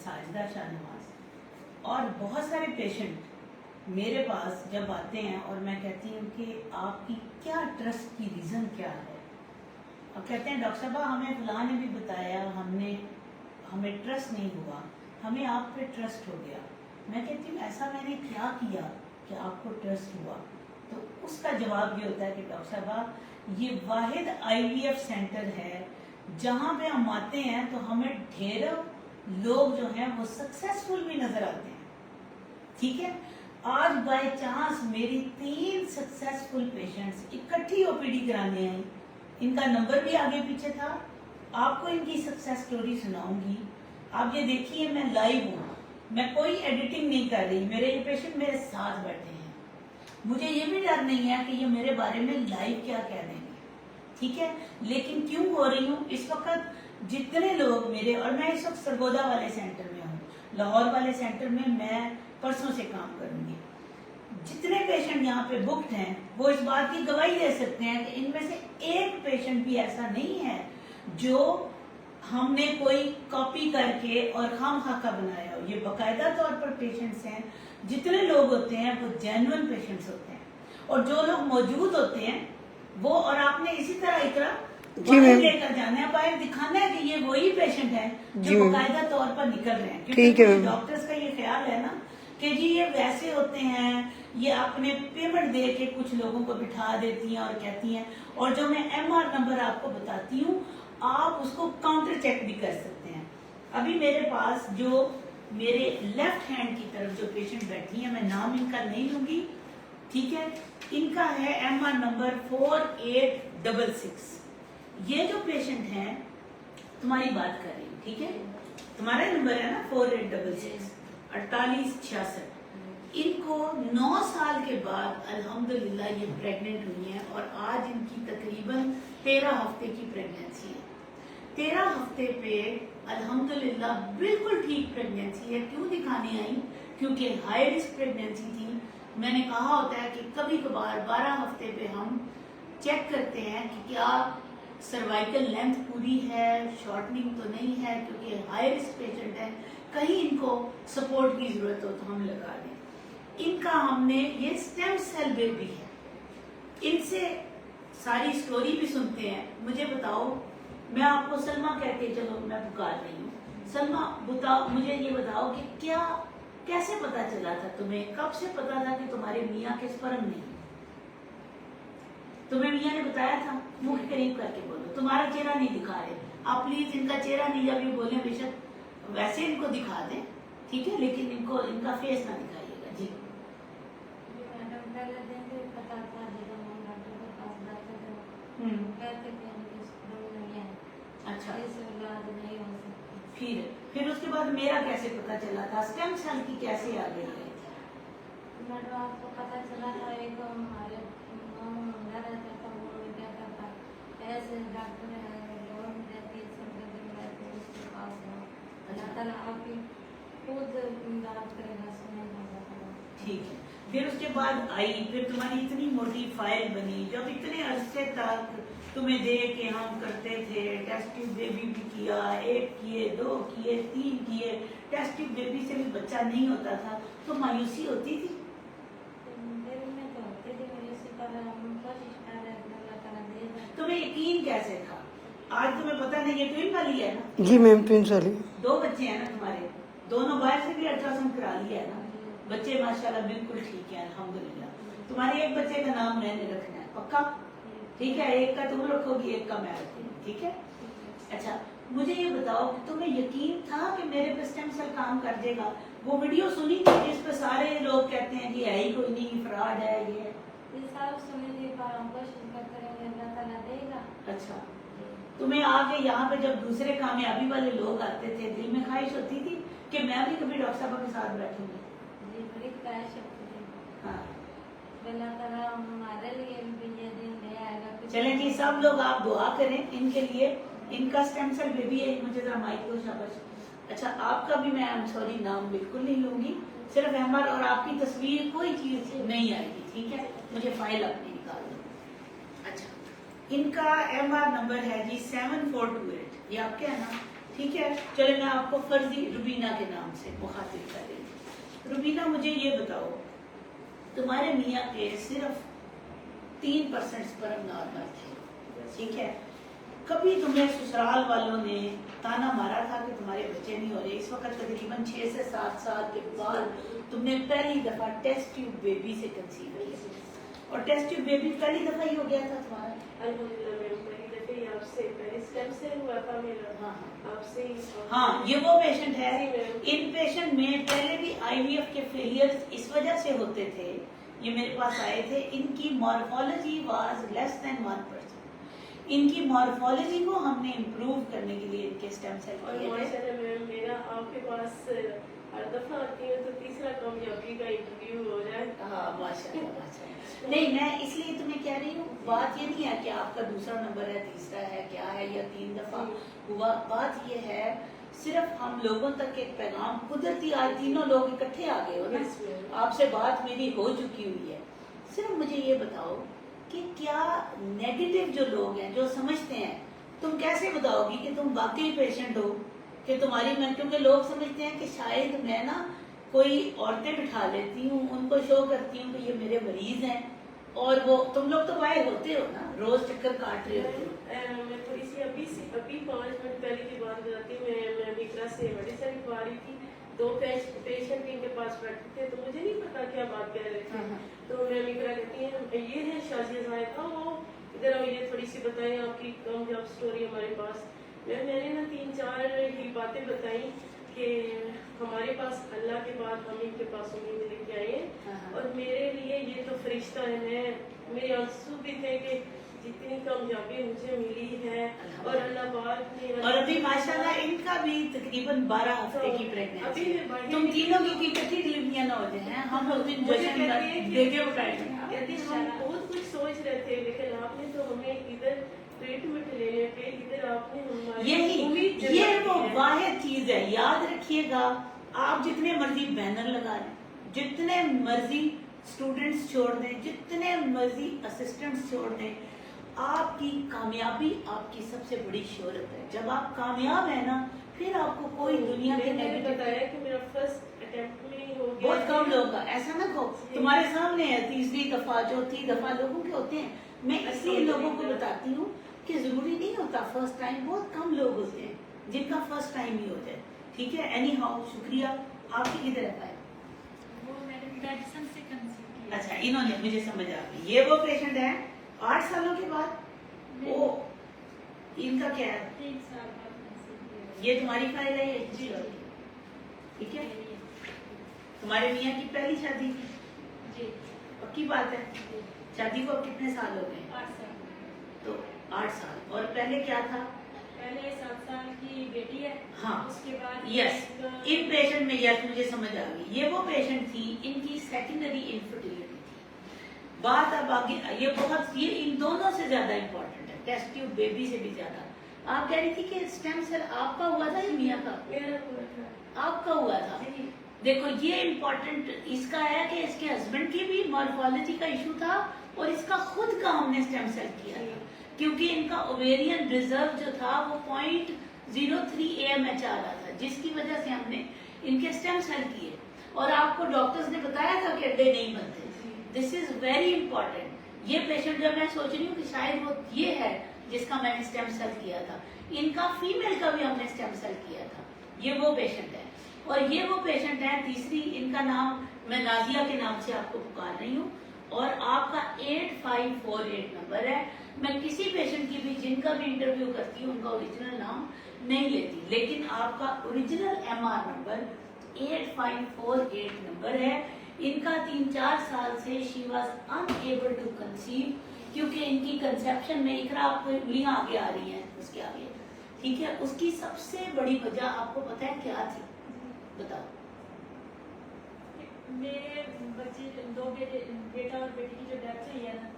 ساجدہ شاہنواز. اور بہت سارے پیشنٹ میرے پاس جب آتے ہیں اور میں کہتی ہوں کہ آپ کی کیا ٹرسٹ کی ریزن کیا ہے, اور کہتے ہیں ڈاکٹر صاحبہ ہمیں فلاں نے بھی بتایا, ہمیں ٹرسٹ نہیں ہوا, ہمیں آپ پہ ٹرسٹ ہو گیا. میں کہتی ہوں ایسا میں نے کیا کیا کہ آپ کو ٹرسٹ ہوا؟ تو اس کا جواب یہ ہوتا ہے کہ ڈاکٹر صاحبہ یہ واحد IVF سینٹر ہے جہاں پہ ہم آتے ہیں تو ہمیں ڈھیروں لوگ جو ہیں وہ سکسیسفل بھی نظر آتے ہیں. ٹھیک ہے, آج بائی چانس میری 3 سکسیسفل پیشنٹس اکٹھی OPD کرانے آئیں. ان کا نمبر بھی آگے پیچھے تھا, آپ کو ان کی سکسیس سٹوری سناؤں گی. آپ یہ دیکھیے میں لائیو ہوں, میں کوئی ایڈیٹنگ نہیں کر رہی, میرے یہ پیشنٹ میرے ساتھ بیٹھے ہیں. مجھے یہ بھی ڈر نہیں ہے کہ یہ میرے بارے میں لائیو کیا کہہ دیں گے. ٹھیک ہے, لیکن کیوں ہو رہی ہوں اس وقت جتنے لوگ میرے, اور میں اس وقت سرگودا والے سینٹر میں ہوں, لاہور والے سینٹر میں پرسوں سے کام کروں گی. جتنے پیشنٹ یہاں پہ بکڈ ہیں وہ اس بات کی گواہی دے سکتے ہیں کہ ان میں سے ایک پیشنٹ بھی ایسا نہیں ہے جو ہم نے کوئی کاپی کر کے اور خام خاکہ بنایا ہو. یہ باقاعدہ طور پر پیشنٹس ہیں, جتنے لوگ ہوتے ہیں وہ جینوئن پیشنٹس ہوتے ہیں, اور جو لوگ موجود ہوتے ہیں وہ, اور آپ نے اسی طرح اقرا باہر لے کر جانا ہے, باہر دکھانا ہے کہ یہ وہی پیشنٹ ہے جو باقاعدہ طور پر نکل رہے ہیں. کیونکہ ڈاکٹرز کا یہ خیال ہے نا کہ جی یہ ویسے ہوتے ہیں, یہ اپنے پیمنٹ دے کے کچھ لوگوں کو بٹھا دیتی ہیں اور کہتی ہیں. اور جو میں MR نمبر آپ کو بتاتی ہوں آپ اس کو کاؤنٹر چیک بھی کر سکتے ہیں. ابھی میرے پاس جو میرے لیفٹ ہینڈ کی طرف جو پیشنٹ بیٹھی ہیں, میں نام ان کا نہیں لوں گی, ٹھیک ہے, ان کا ہے MR نمبر 4866. یہ جو پیشنٹ ہیں تمہاری بات کر رہی ہوں, ٹھیک ہے, تمہارا نمبر ہے نا 4866 4866. ان کو 9 سال کے بعد الحمدللہ یہ پریگننٹ ہوئی ہیں, اور آج ان کی تقریباً 13 ہفتے کی پریگننسی ہے. 13 ہفتے پہ الحمدللہ بالکل ٹھیک پریگننسی ہے. کیوں دکھانے آئی؟ کیونکہ ہائی رسک پریگننسی تھی. میں نے کہا ہوتا ہے کہ کبھی کبھار 12 ہفتے پہ ہم چیک کرتے ہیں کہ کیا سروائکل لینتھ پوری ہے, شارٹننگ تو نہیں ہے, کیونکہ ہائی رسک پیشنٹ ہے, کہیں ان کو سپورٹ کی ضرورت ہو تو ہم لگا دیں. ان کا ہم نے, یہ سٹیم سیل بیبی ہے, ان سے ساری سٹوری بھی سنتے ہیں. مجھے بتاؤ, میں آپ کو سلمہ کہہ کے چلو میں پکار رہی ہوں, سلمہ بتاؤ, مجھے یہ بتاؤ کہ کیا کیسے پتا چلا تھا تمہیں, کب سے پتا تھا کہ تمہارے میاں کے سپرم نہیں؟ تمہیں میاں نے بتایا تھا؟ منہ کے قریب کر کے بولو, تمہارا چہرہ نہیں دکھا رہے آپ, پلیز ان کا چہرہ نہیں, جب یہ بولیں بے شک ویسے ان کو دکھا دیں, ٹھیک ہے, لیکن ان کو ان کا فیس نہ دکھائیے گا. جی اچھا, پھر اس کے بعد میرا کیسے پتا چلا تھا, سٹیم سیل کی کیسے آ گئی ہے؟ آپ کو پتا چلا تھا, ایک ہمارے رہتا تھا, وہ کیا کرتا ایسے ڈاکٹر رہتی اس کے پاس ہے, اللہ تعالیٰ آپ کی خود امداد کرے گا. ٹھیک ہے, پھر اس کے بعد آئی, پھر تمہاری اتنی موٹی فائل بنی, جب اتنے عرصے تک تمہیں دے کے ہم کرتے تھے, ٹیسٹ ٹیوب بیبی بھی کیا, 1 کیے, 2 کیے, 3 کیے, ٹیسٹ ٹیوب بیبی سے بھی بچہ نہیں ہوتا تھا, تو مایوسی ہوتی تھی؟ تمہیں یقین کیسے تھا؟ آج تمہیں پتہ نہیں, یہ ٹوین والی ہے نا؟ جی میم, ٹوینس والی. 2 بچے ہیں نا تمہارے, دونوں باہر سے بھی الٹرا ساؤنڈ کرا لیا ہے نا؟ بچے ماشاءاللہ بالکل ٹھیک ہیں الحمدللہ. تمہارے ایک بچے کا نام میں نے رکھنا ہے, پکا؟ ٹھیک ہے, ایک کا تم رکھو گی, ایک کا میں رکھوں گی, ٹھیک ہے. اچھا, مجھے یہ بتاؤ کہ تمہیں یقین تھا کہ میرے پہ سٹیم سیل کام کر دے گا؟ وہ ویڈیو سنی تھی جس پہ سارے لوگ کہتے ہیں کہ ہے ہی کوئی نہیں, فراڈ ہے یہ اچھا, تمہیں آ کے یہاں پہ جب دوسرے کامیابی والے لوگ آتے تھے, دل میں خواہش ہوتی تھی کہ میں بھی کبھی ڈاکٹر صاحبہ کے ساتھ بیٹھوں گی؟ چلیں جی, سب لوگ آپ دعا کریں ان کے لیے, ان کا سٹیم سیل بیبی ہے. مجھے ذرا مائک کو شاباش. اچھا, آپ کا بھی میں سوری نام بالکل نہیں لوں گی, صرف احمد اور آپ کی تصویر, کوئی چیز نہیں آئے گی, ٹھیک ہے, مجھے فائل اپنی نکال دو. اچھا, ان کا MR نمبر ہے جی 7428, یہ آپ کے ہے نا؟ ٹھیک ہے. چلے میں آپ کو فرضی روبینہ کے نام سے مخاطب کر رہی ہوں. روبینہ مجھے یہ بتاؤ تمہارے میاں کے صرف 3% سپرم نارمل تھے, ٹھیک ہے. کبھی تمہیں سسرال والوں نے تانا مارا تھا کہ تمہارے بچے نہیں ہو رہے؟ اس وقت تقریباً 6 سے 7 سال کے بعد تم نے پہلی دفعہ ٹیسٹ ٹیوب بیبی سے کنسیو کیا, اور ٹیسٹ ٹیوب بیبی پہلی دفعہ ہی ہو گیا تھا تمہارا. ہاں یہ وہ پیشنٹ ہے. ان پیشنٹ میں پہلے بھی آئی وی ایف کے فیلئر اس وجہ سے ہوتے تھے, یہ میرے پاس آئے تھے, ان کی مارفالوجی واز لیس دین 1%. ان کی مارفالوجی کو ہم نے امپروو کرنے کے لیے ان کے اسٹیم سیل میرا آپ کے پاس ہر دفعہ آتی ہے تو تیسرا کامیابی کا انٹرویو ہو جائے. ہاں ماشاء اللہ. نہیں میں اس لیے تمہیں کہہ رہی ہوں, بات یہ نہیں ہے کہ آپ کا دوسرا نمبر ہے, تیسرا ہے, کیا ہے, یا 3 دفعہ ہوا. بات یہ ہے صرف ہم لوگوں تک ایک پیغام, قدرتی آج تینوں لوگ اکٹھے آ گئے ہو نا, آپ سے بات میری ہو چکی ہوئی ہے. صرف مجھے یہ بتاؤ کہ کیا نیگیٹو جو لوگ ہیں جو سمجھتے ہیں, تم کیسے بتاؤ گی کہ تم واقعی پیشنٹ ہو کہ تمہاری میں, کیونکہ لوگ سمجھتے ہیں کہ شاید میں نا کوئی عورتیں بٹھا لیتی ہوں, ان کو شو کرتی ہوں کہ یہ میرے مریض ہیں, اور وہ تم لوگ تو باہر ہوتے ہو نا, روز چکر کاٹ رہے ہوتے ہو. میں تھوڑی سی ابھی 5 منٹ پہلے کی بات بتاتی ہوں. میں میکرا سے میڈیسن لکھوا رہی تھی, 2 پیشنٹ ان کے پاس بیٹھے تھے, تو مجھے نہیں پتا کیا بات کہہ رہے تھے. تو میں میکرا کہتی ہیں یہ ہے شازیہ زاہد, وہ ادھر آؤ, یہ تھوڑی سی بتائیں آپ کی کامیاب اسٹوری ہمارے پاس. میں نے نا 3-4 ہی باتیں بتائیں کہ ہمارے پاس اللہ کے بعد ہم ان کے پاس امید لے کے آئے ہیں, اور میرے لیے یہ تو فرشتہ ہے. میرے آنسو بھی تھے کہ جتنی کامیابی مجھے ملی ہے, اور اللہ پاک نے, اور ابھی ماشاءاللہ ان کا بھی تقریباً 12 ہفتے کی پریگنینسی. تم تینوں کی کتنی ڈلیوریاں نہ ہو جائیں, ہم لوگ دن جشن دیکھے اٹھائیں گے. ہم بہت کچھ سوچ رہے تھے, لیکن آپ نے تو ہمیں ادھر ٹریٹمنٹ لینے پہ ادھر آپ نے یہی یہ وہ واحد چیز ہے. یاد رکھیے گا, آپ جتنے مرضی بینر لگا لیں, جتنے مرضی اسٹوڈنٹس چھوڑ دیں, جتنے مرضی اسسٹنٹس چھوڑ دیں, آپ کی کامیابی آپ کی سب سے بڑی شہرت ہے. جب آپ کامیاب ہیں نا, پھر آپ کو کوئی دنیا کے نیگیٹو بتایا کہ میرا فرسٹ اٹیمپٹ میں ہی ہو گیا. بہت کم لوگ کا ایسا نہ کہو, تمہارے سامنے ہے 3ری دفعہ 4تھی دفعہ لوگوں کے ہوتے ہیں. میں اس لیے لوگوں کو بتاتی ہوں کہ ضروری نہیں ہوتا فرسٹ ٹائم, بہت کم لوگ ہوتے ہیں جن کا فرسٹ ٹائم ہی ہو جائے. ٹھیک ہے, اینی ہاؤ شکریہ. آپ کی کدھر ہے؟ اچھا انہوں نے, مجھے سمجھ آ گئی. یہ وہ پیشنٹ ہے 8 سالوں کے بعد, وہ ان کا کیا ہے, 3 سال بعد. یہ تمہاری فائل ہے یہ جی, ٹھیک ہے. تمہارے میاں کی پہلی شادی تھی؟ جی پکی بات ہے. شادی کو اب کتنے سال ہو گئے؟ 8 سال. تو 8 سال. اور پہلے کیا تھا؟ پہلے 7 سال کی بیٹی ہے. ہاں اس کے بعد یس, ان پیشنٹ میں یس مجھے سمجھ آ گئی. یہ وہ پیشنٹ تھی, ان کی سیکنڈری انفرٹیلٹی تھی. بات اب آگے, یہ بہت, یہ ان دونوں سے زیادہ امپورٹنٹ ہے, ٹیسٹ ٹیوب بیبی سے بھی زیادہ. آپ کہہ رہی تھی کہ اسٹیم سیل آپ کا ہوا تھا یا میاں کا؟ میرا ہوا تھا. آپ کا ہوا تھا. دیکھو یہ امپورٹنٹ اس کا ہے کہ اس کے ہسبینڈ کی بھی مارفالوجی کا ایشو تھا, اور اس کا خود کا ہم نے اسٹیم سیل کیا تھا, کیونکہ ان کا اوویرین ریزرو جو تھا وہ 0.03 AMH آ رہا تھا, جس کی وجہ سے ہم نے ان کے اسٹیم سیل کیے. اور آپ کو ڈاکٹرز نے بتایا تھا کہ اڈے نہیں بنتے. دس از ویری امپورٹنٹ. یہ پیشنٹ جب میں سوچ رہی ہوں کہ شاید وہ یہ ہے جس کا میں نے اسٹیم سیل کیا تھا, ان کا فیمیل کا بھی ہم نے اسٹیم سیل کیا تھا. یہ وہ پیشنٹ ہے. اور یہ وہ پیشنٹ ہے تیسری, ان کا نام میں نازیہ کے نام سے آپ کو پکار رہی ہوں, اور آپ کا 8548 نمبر ہے. میں کسی پیشنٹ کی بھی جن کا بھی انٹرویو کرتی ہوں ان کا اوریجنل نام نہیں لیتی, لیکن آپ کا اوریجنل MR نمبر 8548 نمبر ہے. ان کا 3-4 سال سے she was unable to conceive, کیونکہ ان کی کنسیپشن میں اقرا آپ کو انگلیاں آگے آ رہی ہیں اس کے آگے, ٹھیک ہے. اس کی سب سے بڑی وجہ آپ کو پتہ ہے کیا تھی؟ بتاؤ. میرے بچے 2 بیٹے, بیٹا اور بیٹی کی جو ڈیتھ ہوئی ہے نا,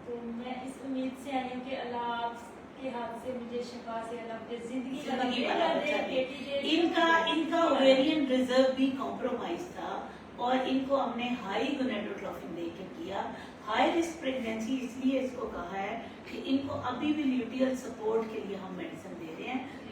تو میں اس امید سے آئی ہوں کہ اللہ آپ کے ہاتھ سے مجھے شفا سے اللہ مجھے زندگی والا بچہ دے. ان کا اوویرین ریزرو بھی کمپرومائز تھا, اور ان کو ہم نے ہائی گونیڈوٹروفن دے کے کیا. ہائی رسک پریگنینسی اس لیے اس کو کہا ہے کہ ان کو ابھی بھی لیوٹیل سپورٹ کے لیے ہم میڈیسن دے رہے ہیں,